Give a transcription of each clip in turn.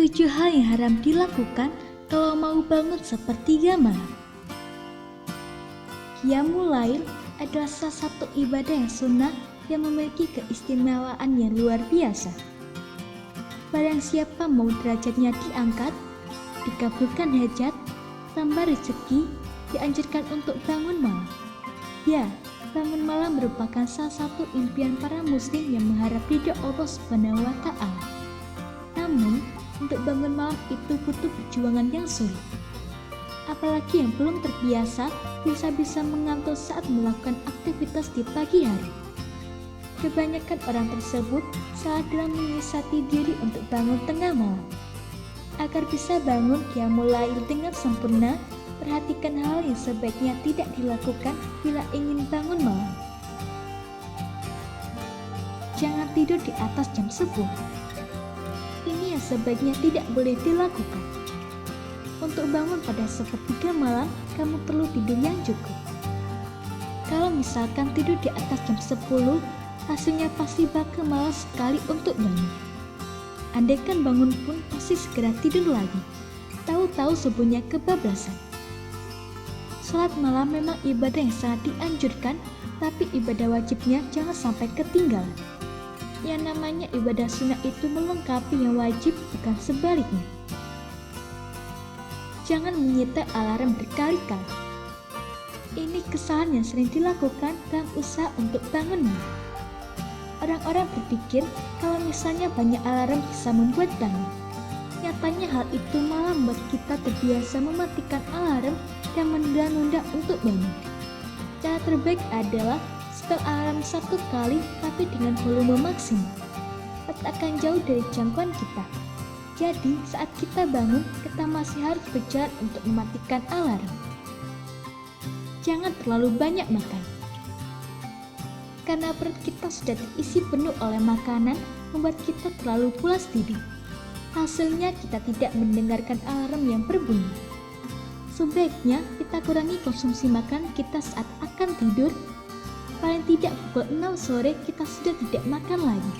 7 hal yang haram dilakukan kalau mau bangun sepertiga malam. Qiyamul Lail adalah salah satu ibadah yang sunnah yang memiliki keistimewaan yang luar biasa. Barang siapa mau derajatnya diangkat, dikabulkan hajat, tambah rezeki, dianjurkan untuk bangun malam. Ya, bangun malam merupakan salah satu impian para muslim yang mengharap ridho Allah Subhanahu wa Ta'ala. Namun, untuk bangun malam itu butuh perjuangan yang sulit. Apalagi yang belum terbiasa bisa-bisa mengantuk saat melakukan aktivitas di pagi hari. Kebanyakan orang tersebut salah dalam menyiasati diri untuk bangun tengah malam. Agar bisa bangun Qiyamul Lail dengan sempurna, perhatikan hal yang sebaiknya tidak dilakukan bila ingin bangun malam. Jangan tidur di atas jam 10. Ini yang sebaiknya tidak boleh dilakukan. Untuk bangun pada sepertiga malam, kamu perlu tidur yang cukup. Kalau misalkan tidur di atas jam 10, hasilnya pasti bakal malas sekali untuk bangun. Andaikan bangun pun pasti segera tidur lagi. Tahu-tahu subuhnya kebablasan. Salat malam memang ibadah yang sangat dianjurkan, tapi ibadah wajibnya jangan sampai ketinggalan. Yang namanya ibadah sunnah itu melengkapi yang wajib, bukan sebaliknya. Jangan menyetel alarm berkali-kali. Ini kesalahan yang sering dilakukan dalam usaha untuk bangun malam. Orang-orang berpikir kalau misalnya banyak alarm bisa membuat bangun. Nyatanya hal itu malah membuat kita terbiasa mematikan alarm dan menunda-nunda untuk bangun. Cara terbaik adalah setel alarm 1 kali tapi dengan volume maksimal. Letakkan jauh dari jangkauan kita. Jadi saat kita bangun, kita masih harus berjalan untuk mematikan alarm. Jangan terlalu banyak makan. Karena perut kita sudah terisi penuh oleh makanan, membuat kita terlalu pulas tidur. Hasilnya kita tidak mendengarkan alarm yang berbunyi. Sebaiknya kita kurangi konsumsi makan kita saat akan tidur. Paling tidak pukul 6 sore kita sudah tidak makan lagi,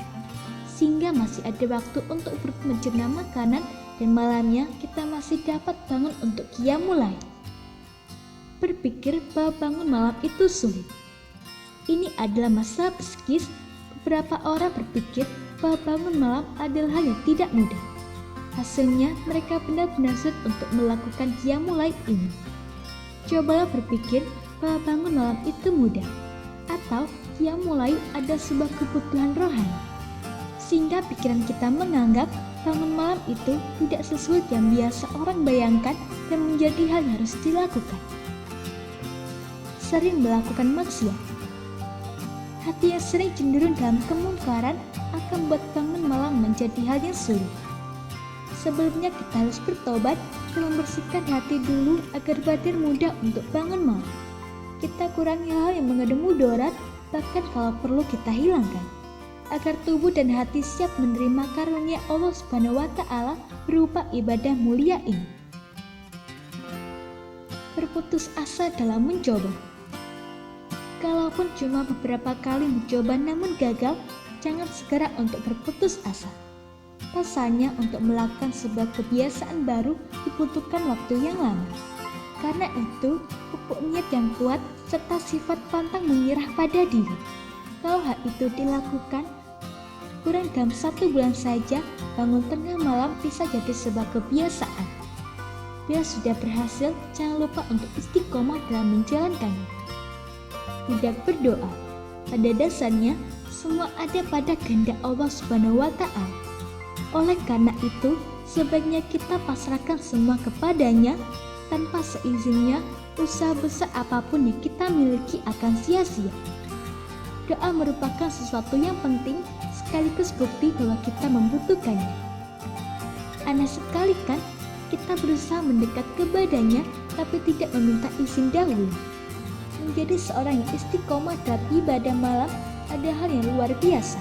sehingga masih ada waktu untuk perut mencerna makanan dan malamnya kita masih dapat bangun untuk Qiyamul Lail. Berpikir bahwa bangun malam itu sulit. Ini adalah masalah psikis. Beberapa orang berpikir bahwa bangun malam adalah hal yang tidak mudah. Hasilnya mereka benar-benar sulit untuk melakukan Qiyamul Lail ini. Cobalah berpikir bahwa bangun malam itu mudah, atau Qiyamul Lail ada sebuah kebutuhan rohani, sehingga pikiran kita menganggap bangun malam itu tidak sesuatu yang biasa orang bayangkan dan menjadi hal yang harus dilakukan. Sering melakukan maksiat. Hati yang sering cenderung dalam kemungkaran akan membuat bangun malam menjadi hal yang sulit. Sebelumnya kita harus bertobat dan membersihkan hati dulu agar batin mudah untuk bangun malam. Kita kurangi hal yang mengandung mudarat, bahkan kalau perlu kita hilangkan, agar tubuh dan hati siap menerima karunia Allah Subhanahu wa Ta'ala berupa ibadah mulia ini. Berputus asa dalam mencoba. Kalaupun cuma beberapa kali mencoba namun gagal, jangan segera untuk berputus asa. Rasanya untuk melakukan sebuah kebiasaan baru dibutuhkan waktu yang lama. Karena itu, pupuk niat yang kuat serta sifat pantang menyerah pada diri. Kalau hal itu dilakukan, kurang dalam 1 bulan saja, bangun tengah malam bisa jadi sebuah kebiasaan. Bila sudah berhasil, jangan lupa untuk istiqomah dalam menjalankannya. Tidak berdoa. Pada dasarnya, semua ada pada kehendak Allah Subhanahu wa Ta'ala. Oleh karena itu, sebaiknya kita pasrahkan semua kepadanya. Tanpa seizinnya, usaha besar apapun yang kita miliki akan sia-sia. Doa merupakan sesuatu yang penting, sekaligus bukti bahwa kita membutuhkannya. Aneh sekali kan, kita berusaha mendekat kepadanya, tapi tidak meminta izin dahulu. Menjadi seorang yang istiqomah dalam ibadah malam ada hal yang luar biasa.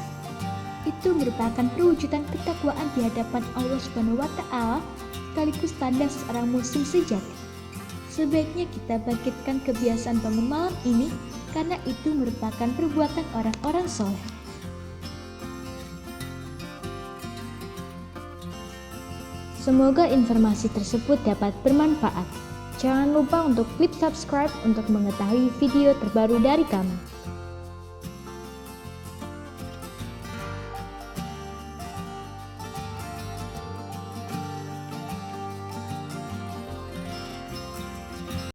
Itu merupakan perwujudan ketakwaan di hadapan Allah Subhanahu wa Ta'ala, sekaligus tanda seorang muslim sejati. Sebaiknya kita bangkitkan kebiasaan bangun malam ini, karena itu merupakan perbuatan orang-orang soleh. Semoga informasi tersebut dapat bermanfaat. Jangan lupa untuk klik subscribe untuk mengetahui video terbaru dari kami.